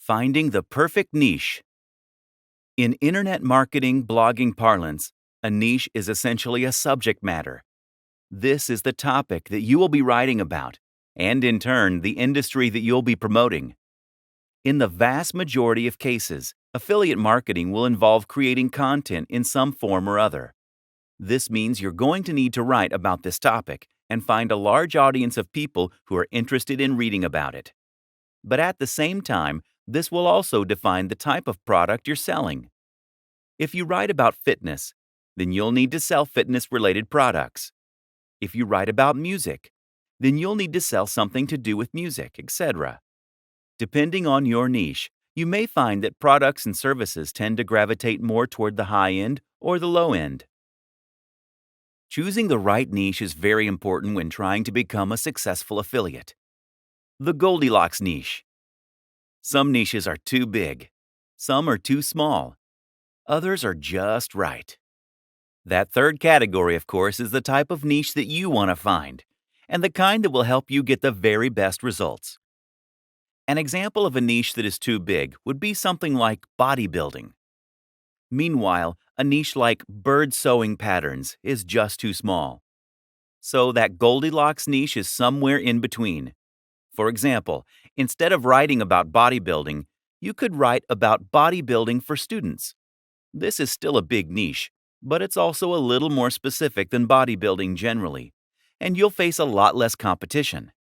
Finding the perfect niche. In internet marketing blogging parlance, a niche is essentially a subject matter. This is the topic that you will be writing about, and in turn, the industry that you'll be promoting. In the vast majority of cases, affiliate marketing will involve creating content in some form or other. This means you're going to need to write about this topic and find a large audience of people who are interested in reading about it. But at the same time, this will also define the type of product you're selling. If you write about fitness, then you'll need to sell fitness-related products. If you write about music, then you'll need to sell something to do with music, etc. Depending on your niche, you may find that products and services tend to gravitate more toward the high end or the low end. Choosing the right niche is very important when trying to become a successful affiliate. The Goldilocks niche. Some niches are too big. Some are too small. Others are just right. That third category, of course, is the type of niche that you want to find, and the kind that will help you get the very best results. An example of a niche that is too big would be something like bodybuilding. Meanwhile, a niche like bird sewing patterns is just too small. So that Goldilocks niche is somewhere in between. For example, instead of writing about bodybuilding, you could write about bodybuilding for students. This is still a big niche, but it's also a little more specific than bodybuilding generally, and you'll face a lot less competition.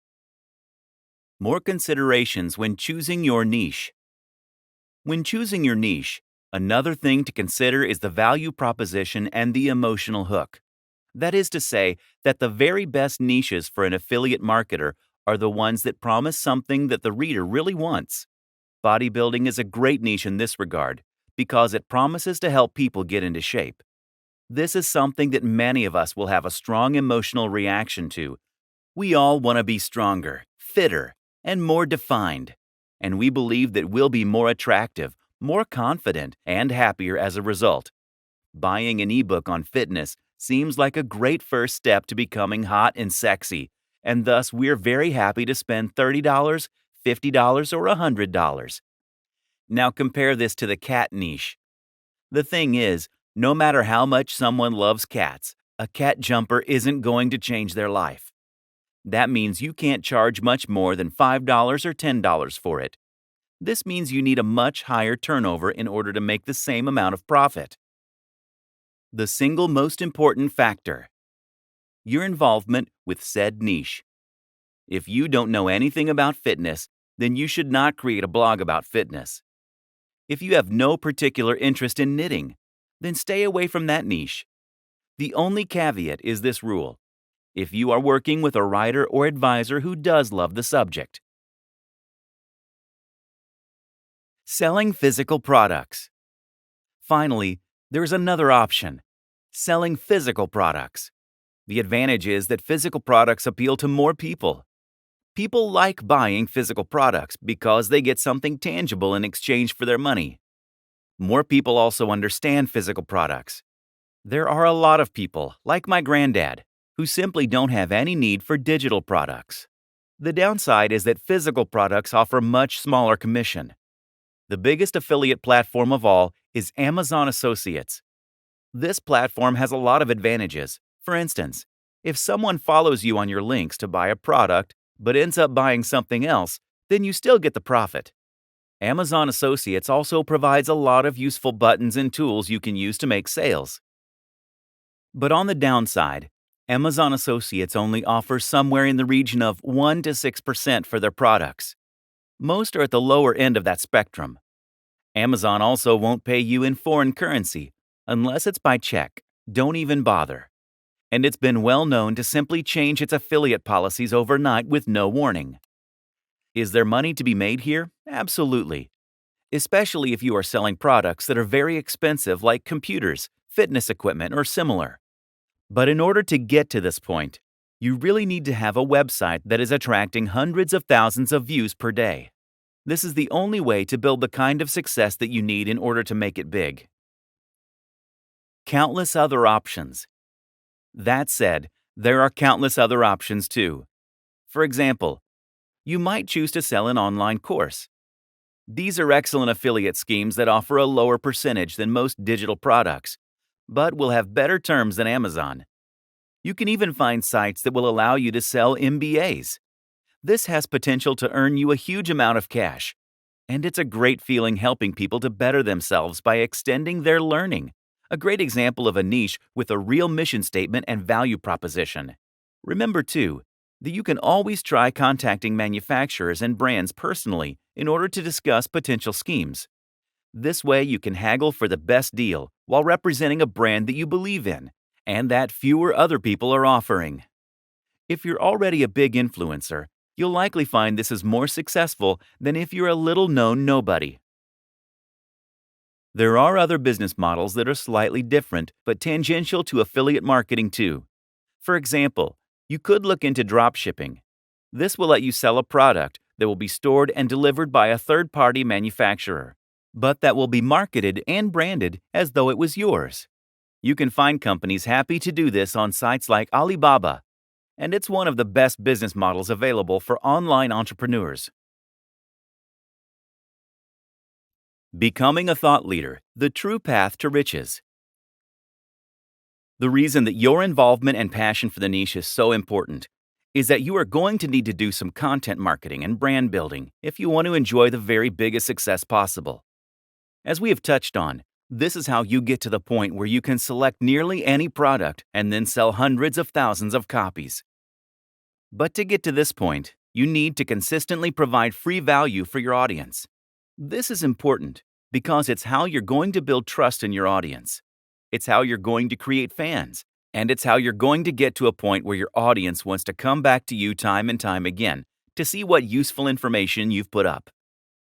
More considerations when choosing your niche. When choosing your niche, another thing to consider is the value proposition and the emotional hook. That is to say, that the very best niches for an affiliate marketer are the ones that promise something that the reader really wants. Bodybuilding is a great niche in this regard because it promises to help people get into shape. This is something that many of us will have a strong emotional reaction to. We all want to be stronger, fitter, and more defined, and we believe that we'll be more attractive, more confident, and happier as a result. Buying an ebook on fitness seems like a great first step to becoming hot and sexy, and thus we're very happy to spend $30, $50, or $100. Now compare this to the cat niche. The thing is, no matter how much someone loves cats, a cat jumper isn't going to change their life. That means you can't charge much more than $5 or $10 for it. This means you need a much higher turnover in order to make the same amount of profit. The single most important factor: your involvement with said niche. If you don't know anything about fitness, then you should not create a blog about fitness. If you have no particular interest in knitting, then stay away from that niche. The only caveat is this rule: if you are working with a writer or advisor who does love the subject. Selling physical products. Finally, there's another option: selling physical products. The advantage is that physical products appeal to more people. People like buying physical products because they get something tangible in exchange for their money. More people also understand physical products. There are a lot of people, like my granddad, who simply don't have any need for digital products. The downside is that physical products offer much smaller commission. The biggest affiliate platform of all is Amazon Associates. This platform has a lot of advantages. For instance, if someone follows you on your links to buy a product but ends up buying something else, then you still get the profit. Amazon Associates also provides a lot of useful buttons and tools you can use to make sales. But on the downside, Amazon Associates only offers somewhere in the region of 1 to 6% for their products. Most are at the lower end of that spectrum. Amazon also won't pay you in foreign currency unless it's by check. Don't even bother. And it's been well known to simply change its affiliate policies overnight with no warning. Is there money to be made here? Absolutely. Especially if you are selling products that are very expensive like computers, fitness equipment, or similar. But in order to get to this point, you really need to have a website that is attracting hundreds of thousands of views per day. This is the only way to build the kind of success that you need in order to make it big. Countless other options. That said, there are countless other options too. For example, you might choose to sell an online course. These are excellent affiliate schemes that offer a lower percentage than most digital products, but will have better terms than Amazon. You can even find sites that will allow you to sell MBAs. This has potential to earn you a huge amount of cash, and it's a great feeling helping people to better themselves by extending their learning. A great example of a niche with a real mission statement and value proposition. Remember, too, that you can always try contacting manufacturers and brands personally in order to discuss potential schemes. This way, you can haggle for the best deal while representing a brand that you believe in and that fewer other people are offering. If you're already a big influencer, you'll likely find this is more successful than if you're a little-known nobody. There are other business models that are slightly different but tangential to affiliate marketing too. For example, you could look into drop shipping. This will let you sell a product that will be stored and delivered by a third-party manufacturer, but that will be marketed and branded as though it was yours. You can find companies happy to do this on sites like Alibaba, and it's one of the best business models available for online entrepreneurs. Becoming a thought leader, the true path to riches. The reason that your involvement and passion for the niche is so important is that you are going to need to do some content marketing and brand building if you want to enjoy the very biggest success possible. As we have touched on, this is how you get to the point where you can select nearly any product and then sell hundreds of thousands of copies. But to get to this point, you need to consistently provide free value for your audience. This is important because it's how you're going to build trust in your audience. It's how you're going to create fans, and it's how you're going to get to a point where your audience wants to come back to you time and time again to see what useful information you've put up.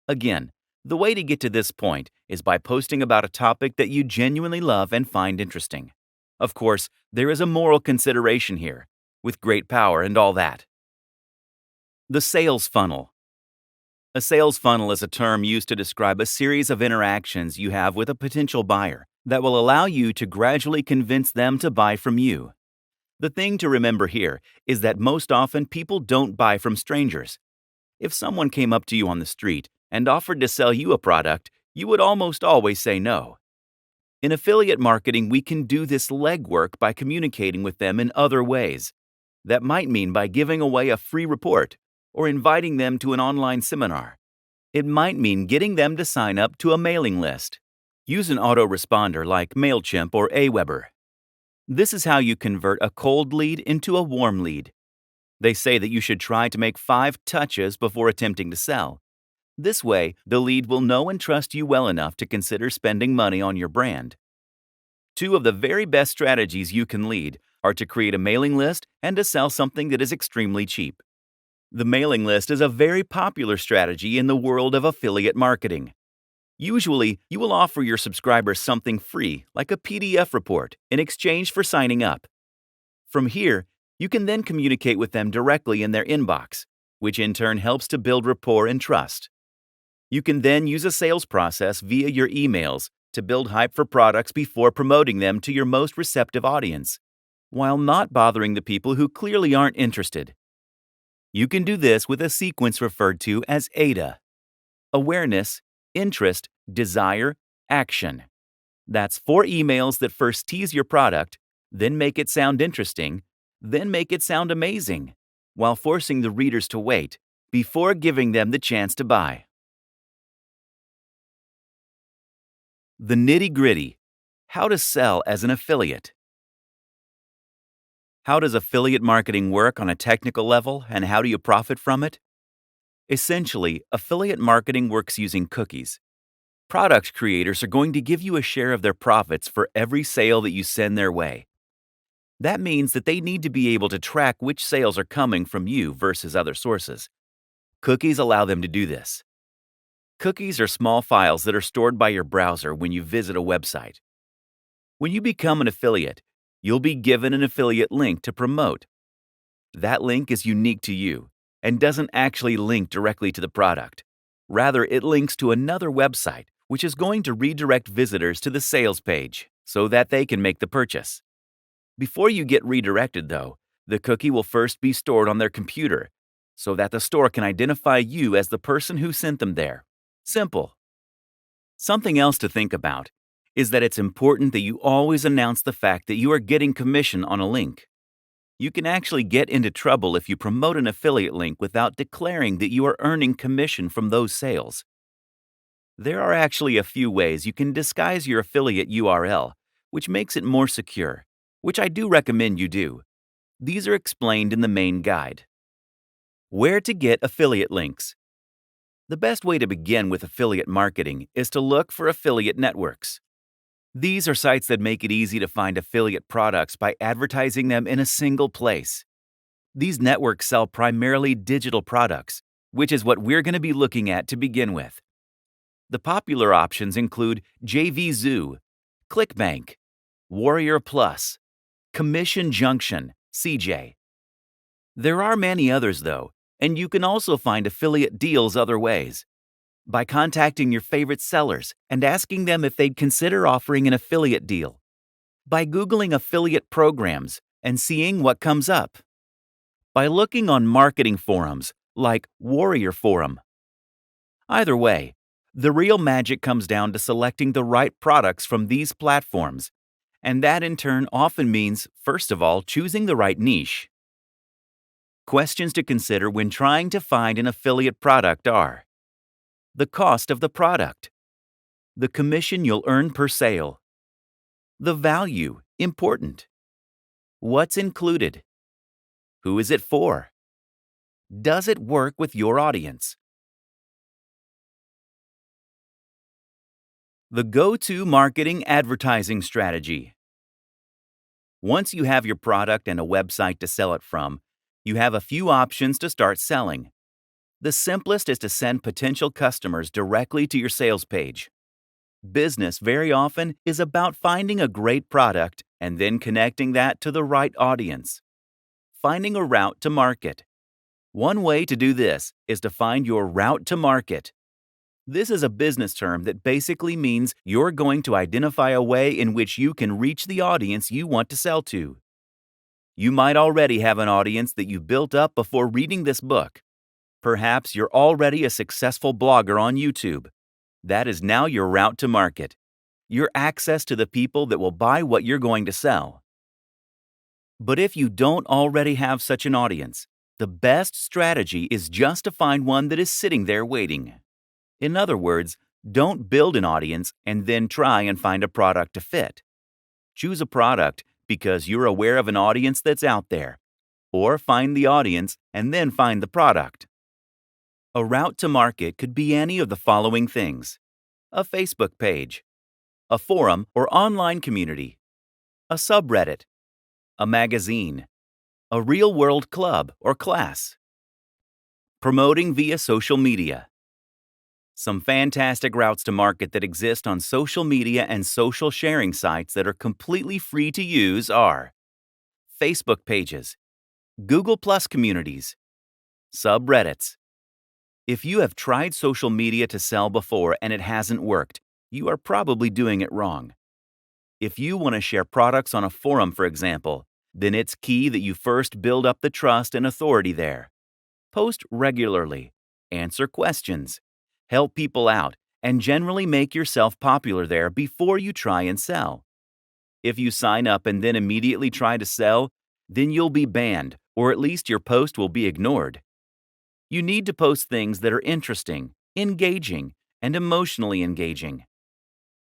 Again, the way to get to this point is by posting about a topic that you genuinely love and find interesting. Of course, there is a moral consideration here, with great power and all that. The sales funnel. A sales funnel is a term used to describe a series of interactions you have with a potential buyer that will allow you to gradually convince them to buy from you. The thing to remember here is that most often people don't buy from strangers. If someone came up to you on the street and offered to sell you a product, you would almost always say no. In affiliate marketing, we can do this legwork by communicating with them in other ways. That might mean by giving away a free report or inviting them to an online seminar. It might mean getting them to sign up to a mailing list. Use an autoresponder like MailChimp or Aweber. This is how you convert a cold lead into a warm lead. They say that you should try to make 5 touches before attempting to sell. This way, the lead will know and trust you well enough to consider spending money on your brand. 2 of the very best strategies you can lead are to create a mailing list and to sell something that is extremely cheap. The mailing list is a very popular strategy in the world of affiliate marketing. Usually, you will offer your subscribers something free, like a PDF report, in exchange for signing up. From here, you can then communicate with them directly in their inbox, which in turn helps to build rapport and trust. You can then use a sales process via your emails to build hype for products before promoting them to your most receptive audience, while not bothering the people who clearly aren't interested. You can do this with a sequence referred to as AIDA: awareness, interest, desire, action. That's 4 emails that first tease your product, then make it sound interesting, then make it sound amazing, while forcing the readers to wait before giving them the chance to buy. The nitty-gritty: how to sell as an affiliate. How does affiliate marketing work on a technical level, and how do you profit from it? Essentially, affiliate marketing works using cookies. Product creators are going to give you a share of their profits for every sale that you send their way. That means that they need to be able to track which sales are coming from you versus other sources. Cookies allow them to do this. Cookies are small files that are stored by your browser when you visit a website. When you become an affiliate, you'll be given an affiliate link to promote. That link is unique to you and doesn't actually link directly to the product. Rather, it links to another website, which is going to redirect visitors to the sales page so that they can make the purchase. Before you get redirected, though, the cookie will first be stored on their computer so that the store can identify you as the person who sent them there. Simple. Something else to think about is that it's important that you always announce the fact that you are getting commission on a link. You can actually get into trouble if you promote an affiliate link without declaring that you are earning commission from those sales. There are actually a few ways you can disguise your affiliate URL, which makes it more secure, which I do recommend you do. These are explained in the main guide. Where to get affiliate links. The best way to begin with affiliate marketing is to look for affiliate networks. These are sites that make it easy to find affiliate products by advertising them in a single place. These networks sell primarily digital products, which is what we're going to be looking at to begin with. The popular options include JVZoo, ClickBank, Warrior Plus, Commission Junction, CJ. There are many others though, and you can also find affiliate deals other ways. By contacting your favorite sellers and asking them if they'd consider offering an affiliate deal. By Googling affiliate programs and seeing what comes up. By looking on marketing forums like Warrior Forum. Either way, the real magic comes down to selecting the right products from these platforms, and that in turn often means, first of all, choosing the right niche. Questions to consider when trying to find an affiliate product are: the cost of the product, the commission you'll earn per sale, the value, important, what's included, who is it for, does it work with your audience? The go-to marketing advertising strategy. Once you have your product and a website to sell it from, you have a few options to start selling. The simplest is to send potential customers directly to your sales page. Business very often is about finding a great product and then connecting that to the right audience. Finding a route to market. One way to do this is to find your route to market. This is a business term that basically means you're going to identify a way in which you can reach the audience you want to sell to. You might already have an audience that you built up before reading this book. Perhaps you're already a successful blogger on YouTube. That is now your route to market, your access to the people that will buy what you're going to sell. But if you don't already have such an audience, the best strategy is just to find one that is sitting there waiting. In other words, don't build an audience and then try and find a product to fit. Choose a product because you're aware of an audience that's out there, or find the audience and then find the product. A route to market could be any of the following things: a Facebook page, a forum or online community, a subreddit, a magazine, a real-world club or class. Promoting via social media. Some fantastic routes to market that exist on social media and social sharing sites that are completely free to use are Facebook pages, Google Plus communities, subreddits. If you have tried social media to sell before and it hasn't worked, you are probably doing it wrong. If you want to share products on a forum, for example, then it's key that you first build up the trust and authority there. Post regularly, answer questions, help people out, and generally make yourself popular there before you try and sell. If you sign up and then immediately try to sell, then you'll be banned, or at least your post will be ignored. You need to post things that are interesting, engaging, and emotionally engaging.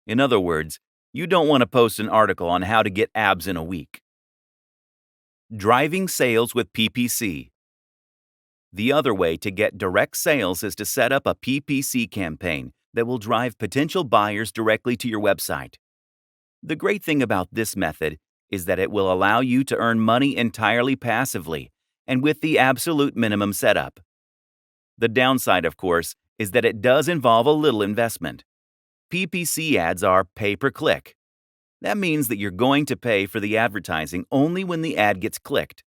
In other words, you don't want to post an article on how to get abs in a week. Driving sales with PPC. The other way to get direct sales is to set up a PPC campaign that will drive potential buyers directly to your website. The great thing about this method is that it will allow you to earn money entirely passively and with the absolute minimum setup. The downside, of course, is that it does involve a little investment. PPC ads are pay-per-click. That means that you're going to pay for the advertising only when the ad gets clicked.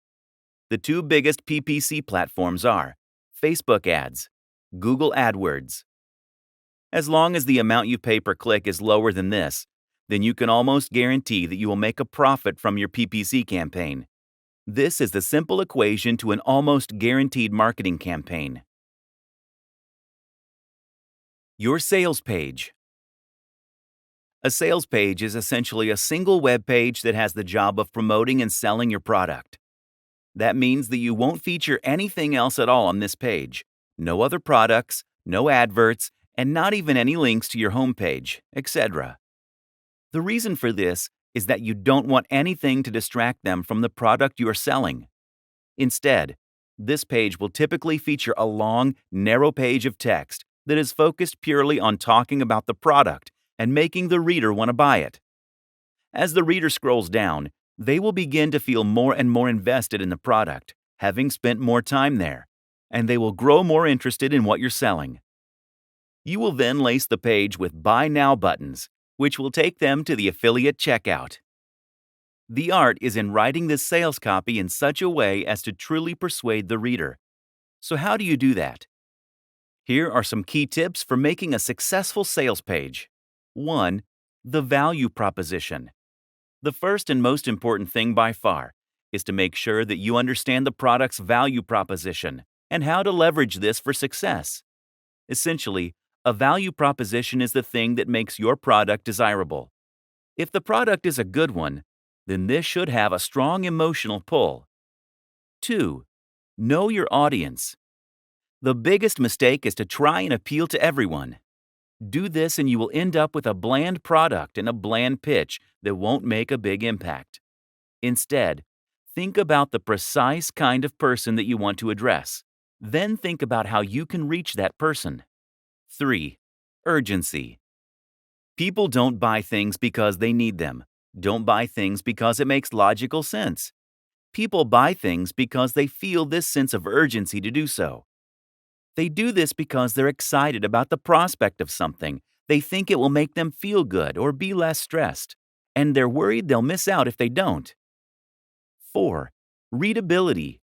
The two biggest PPC platforms are Facebook ads, Google AdWords. As long as the amount you pay per click is lower than this, then you can almost guarantee that you will make a profit from your PPC campaign. This is the simple equation to an almost guaranteed marketing campaign. Your sales page. A sales page is essentially a single web page that has the job of promoting and selling your product. That means that you won't feature anything else at all on this page. No other products, no adverts, and not even any links to your homepage, etc. The reason for this is that you don't want anything to distract them from the product you are selling. Instead, this page will typically feature a long, narrow page of text that is focused purely on talking about the product and making the reader want to buy it. As the reader scrolls down, they will begin to feel more and more invested in the product, having spent more time there, and they will grow more interested in what you're selling. You will then lace the page with Buy Now buttons, which will take them to the affiliate checkout. The art is in writing this sales copy in such a way as to truly persuade the reader. So how do you do that? Here are some key tips for making a successful sales page. 1. The value proposition. The first and most important thing by far is to make sure that you understand the product's value proposition and how to leverage this for success. Essentially, a value proposition is the thing that makes your product desirable. If the product is a good one, then this should have a strong emotional pull. 2. Know your audience. The biggest mistake is to try and appeal to everyone. Do this and you will end up with a bland product and a bland pitch that won't make a big impact. Instead, think about the precise kind of person that you want to address. Then think about how you can reach that person. 3. Urgency. People don't buy things because they need them. Don't buy things because it makes logical sense. People buy things because they feel this sense of urgency to do so. They do this because they're excited about the prospect of something. They think it will make them feel good or be less stressed, and they're worried they'll miss out if they don't. 4. Readability.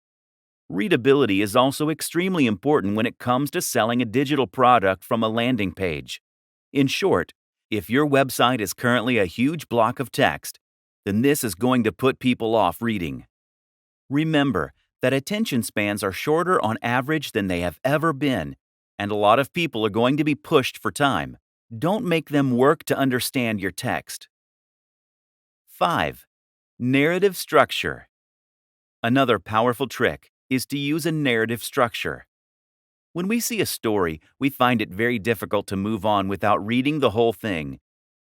Readability is also extremely important when it comes to selling a digital product from a landing page. In short, if your website is currently a huge block of text, then this is going to put people off reading. Remember that attention spans are shorter on average than they have ever been, and a lot of people are going to be pushed for time. Don't make them work to understand your text. 5. Narrative structure. Another powerful trick is to use a narrative structure. When we see a story, we find it very difficult to move on without reading the whole thing.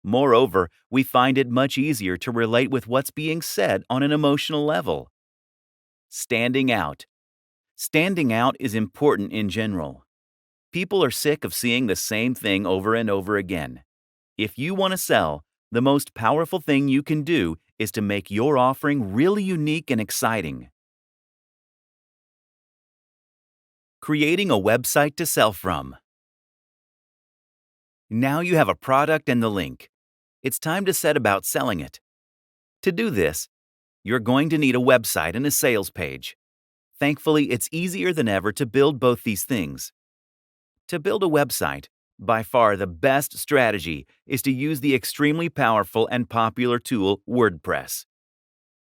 Moreover, we find it much easier to relate with what's being said on an emotional level. Standing out. Standing out is important in general. People are sick of seeing the same thing over and over again. If you want to sell, the most powerful thing you can do is to make your offering really unique and exciting. Creating a website to sell from. Now you have a product and the link. It's time to set about selling it. To do this, you're going to need a website and a sales page. Thankfully, it's easier than ever to build both these things. To build a website, by far the best strategy is to use the extremely powerful and popular tool WordPress.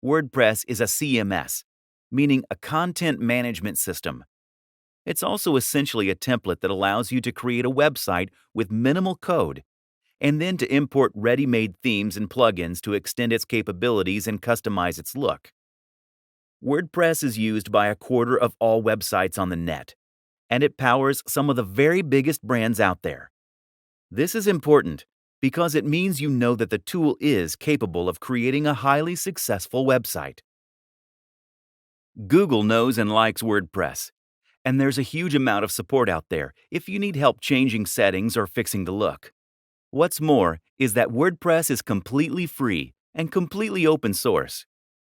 WordPress is a CMS, meaning a content management system. It's also essentially a template that allows you to create a website with minimal code, and then to import ready-made themes and plugins to extend its capabilities and customize its look. WordPress is used by a quarter of all websites on the net, and it powers some of the very biggest brands out there. This is important because it means you know that the tool is capable of creating a highly successful website. Google knows and likes WordPress, and there's a huge amount of support out there if you need help changing settings or fixing the look. What's more is that WordPress is completely free and completely open source.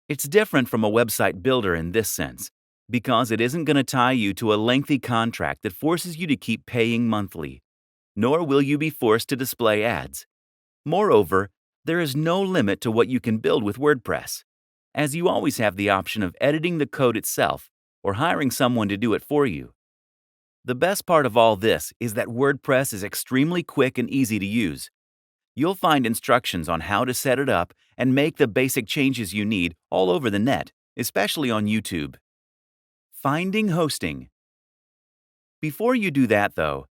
It's different from a website builder in this sense, because it isn't going to tie you to a lengthy contract that forces you to keep paying monthly, nor will you be forced to display ads. Moreover, there is no limit to what you can build with WordPress, as you always have the option of editing the code itself or hiring someone to do it for you. The best part of all this is that WordPress is extremely quick and easy to use. You'll find instructions on how to set it up and make the basic changes you need all over the net, especially on YouTube. Finding hosting. Before you do that, though,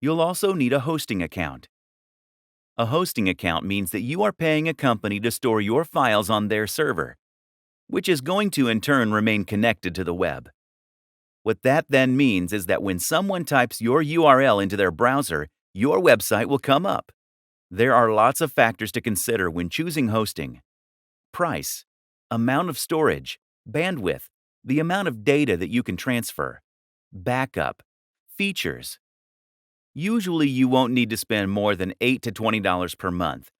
You'll also need a hosting account. A hosting account means that you are paying a company to store your files on their server, which is going to in turn remain connected to the web. What that then means is that when someone types your URL into their browser, your website will come up. There are lots of factors to consider when choosing hosting: price, amount of storage, bandwidth, the amount of data that you can transfer, backup, features. Usually you won't need to spend more than $8 to $20 per month,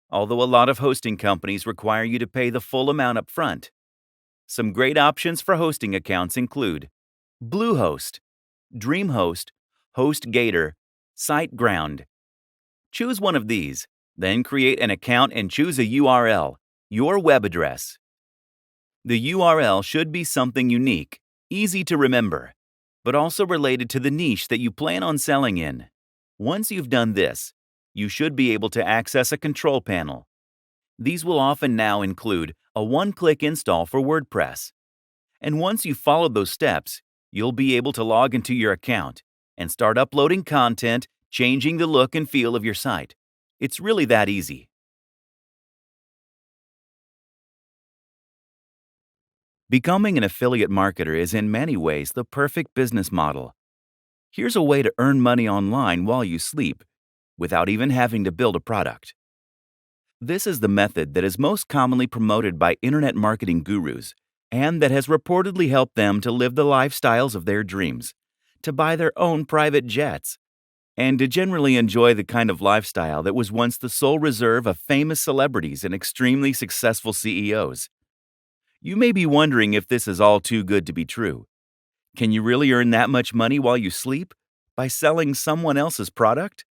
although a lot of hosting companies require you to pay the full amount up front. Some great options for hosting accounts include Bluehost, DreamHost, HostGator, SiteGround. Choose one of these, then create an account and choose a URL, your web address. The URL should be something unique, easy to remember, but also related to the niche that you plan on selling in. Once you've done this, you should be able to access a control panel. These will often now include a one-click install for WordPress. And once you've followed those steps, you'll be able to log into your account and start uploading content, changing the look and feel of your site. It's really that easy. Becoming an affiliate marketer is in many ways the perfect business model. Here's a way to earn money online while you sleep, without even having to build a product. This is the method that is most commonly promoted by internet marketing gurus, and that has reportedly helped them to live the lifestyles of their dreams, to buy their own private jets, and to generally enjoy the kind of lifestyle that was once the sole reserve of famous celebrities and extremely successful CEOs. You may be wondering if this is all too good to be true. Can you really earn that much money while you sleep? By selling someone else's product?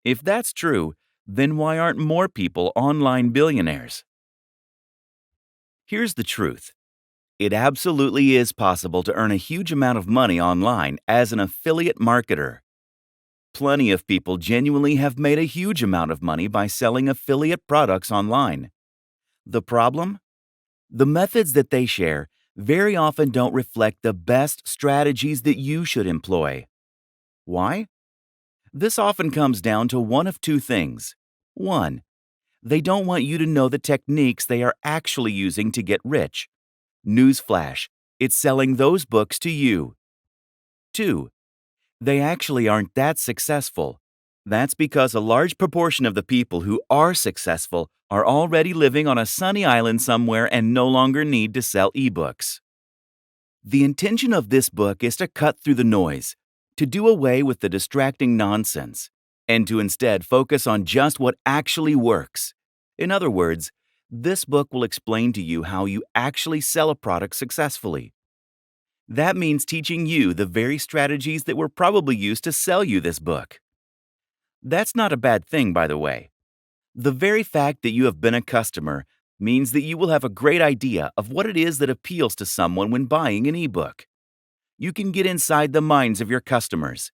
If that's true, then why aren't more people online billionaires? Here's the truth. It absolutely is possible to earn a huge amount of money online as an affiliate marketer. Plenty of people genuinely have made a huge amount of money by selling affiliate products online. The problem? The methods that they share very often don't reflect the best strategies that you should employ. Why? This often comes down to one of two things. 1. They don't want you to know the techniques they are actually using to get rich. Newsflash, it's selling those books to you. 2. They actually aren't that successful. That's because a large proportion of the people who are successful are already living on a sunny island somewhere and no longer need to sell ebooks. The intention of this book is to cut through the noise, to do away with the distracting nonsense, and to instead focus on just what actually works. In other words, this book will explain to you how you actually sell a product successfully. That means teaching you the very strategies that were probably used to sell you this book. That's not a bad thing, by the way. The very fact that you have been a customer means that you will have a great idea of what it is that appeals to someone when buying an ebook. You can get inside the minds of your customers.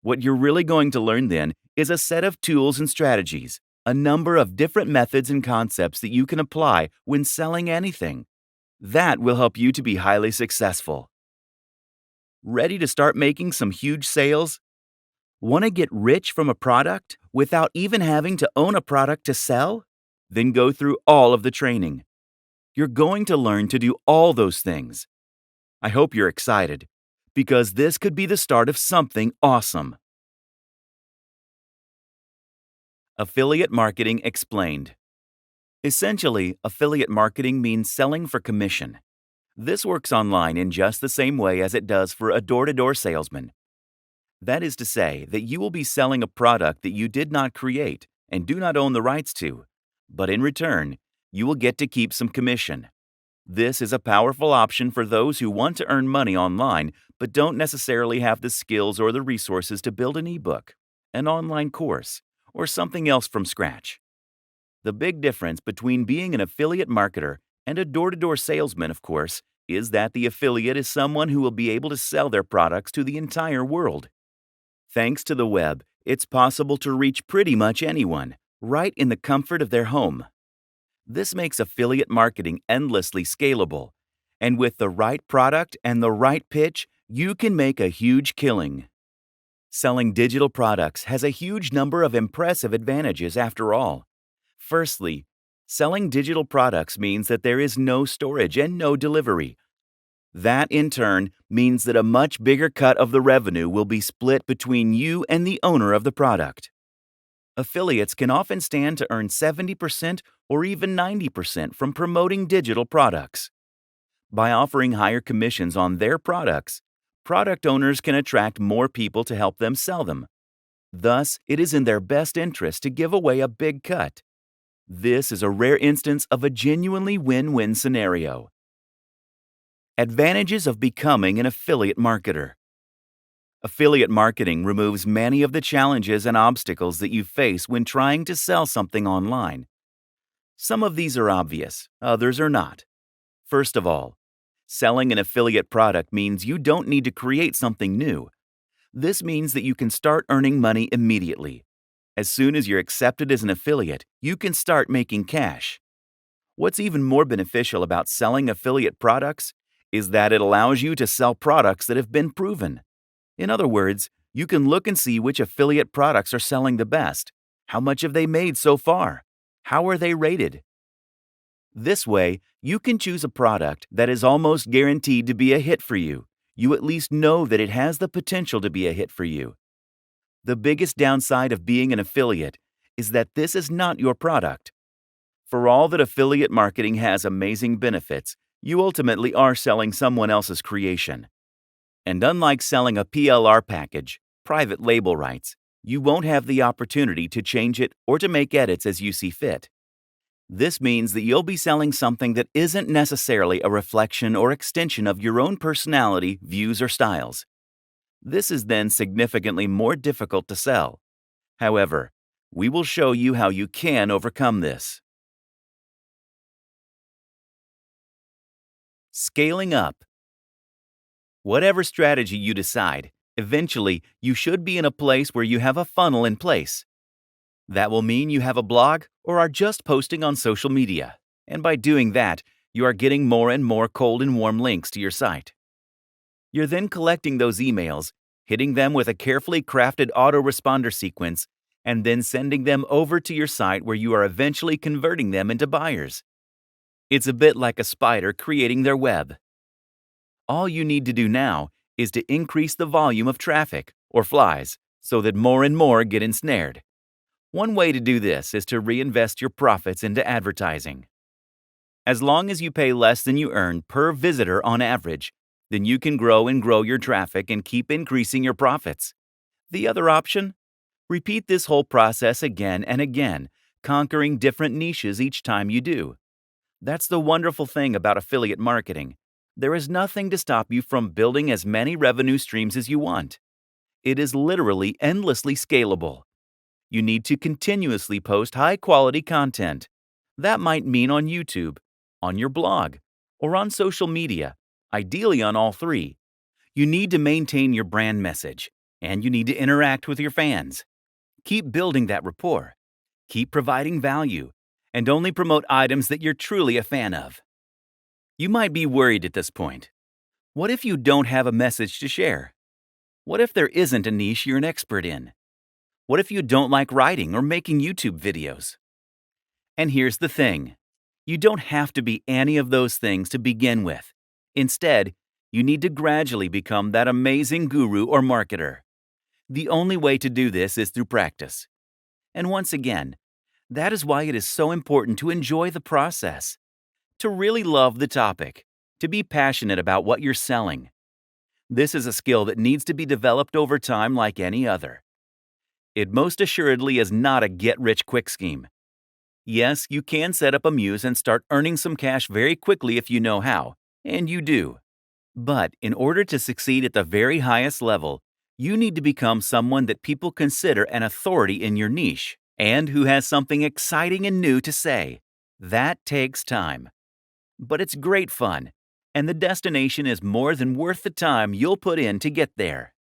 What you're really going to learn then is a set of tools and strategies, a number of different methods and concepts that you can apply when selling anything. That will help you to be highly successful. Ready to start making some huge sales? Want to get rich from a product without even having to own a product to sell? Then go through all of the training. You're going to learn to do all those things. I hope you're excited, because this could be the start of something awesome. Affiliate marketing explained. Essentially, affiliate marketing means selling for commission. This works online in just the same way as it does for a door-to-door salesman. That is to say that you will be selling a product that you did not create and do not own the rights to, but in return, you will get to keep some commission. This is a powerful option for those who want to earn money online but don't necessarily have the skills or the resources to build an ebook, an online course, or something else from scratch. The big difference between being an affiliate marketer and a door-to-door salesman, of course, is that the affiliate is someone who will be able to sell their products to the entire world. Thanks to the web, it's possible to reach pretty much anyone, right in the comfort of their home. This makes affiliate marketing endlessly scalable, and with the right product and the right pitch, you can make a huge killing. Selling digital products has a huge number of impressive advantages after all. Firstly, selling digital products means that there is no storage and no delivery. That, in turn, means that a much bigger cut of the revenue will be split between you and the owner of the product. Affiliates can often stand to earn 70% or even 90% from promoting digital products. By offering higher commissions on their products, product owners can attract more people to help them sell them. Thus, it is in their best interest to give away a big cut. This is a rare instance of a genuinely win-win scenario. Advantages of becoming an affiliate marketer. Affiliate marketing removes many of the challenges and obstacles that you face when trying to sell something online. Some of these are obvious, others are not. First of all, selling an affiliate product means you don't need to create something new. This means that you can start earning money immediately. As soon as you're accepted as an affiliate, you can start making cash. What's even more beneficial about selling affiliate products is that it allows you to sell products that have been proven. In other words, you can look and see which affiliate products are selling the best. How much have they made so far? How are they rated? This way, you can choose a product that is almost guaranteed to be a hit for you. You at least know that it has the potential to be a hit for you. The biggest downside of being an affiliate is that this is not your product. For all that affiliate marketing has amazing benefits, you ultimately are selling someone else's creation. And unlike selling a PLR package, private label rights, you won't have the opportunity to change it or to make edits as you see fit. This means that you'll be selling something that isn't necessarily a reflection or extension of your own personality, views, or styles. This is then significantly more difficult to sell. However, we will show you how you can overcome this. Scaling up. Whatever strategy you decide, eventually you should be in a place where you have a funnel in place. That will mean you have a blog or are just posting on social media, and by doing that, you are getting more and more cold and warm links to your site. You're then collecting those emails, hitting them with a carefully crafted autoresponder sequence, and then sending them over to your site where you are eventually converting them into buyers. It's a bit like a spider creating their web. All you need to do now is to increase the volume of traffic, or flies, so that more and more get ensnared. One way to do this is to reinvest your profits into advertising. As long as you pay less than you earn per visitor on average, then you can grow your traffic and keep increasing your profits. The other option? Repeat this whole process again and again, conquering different niches each time you do. That's the wonderful thing about affiliate marketing. There is nothing to stop you from building as many revenue streams as you want. It is literally endlessly scalable. You need to continuously post high-quality content. That might mean on YouTube, on your blog, or on social media, ideally on all three. You need to maintain your brand message, and you need to interact with your fans. Keep building that rapport. Keep providing value, and only promote items that you're truly a fan of. You might be worried at this point. What if you don't have a message to share? What if there isn't a niche you're an expert in? What if you don't like writing or making YouTube videos? And here's the thing. You don't have to be any of those things to begin with. Instead, you need to gradually become that amazing guru or marketer. The only way to do this is through practice. And once again, that is why it is so important to enjoy the process, to really love the topic, to be passionate about what you're selling. This is a skill that needs to be developed over time like any other. It most assuredly is not a get-rich-quick scheme. Yes, you can set up a muse and start earning some cash very quickly if you know how, and you do. But in order to succeed at the very highest level, you need to become someone that people consider an authority in your niche and who has something exciting and new to say. That takes time. But it's great fun, and the destination is more than worth the time you'll put in to get there.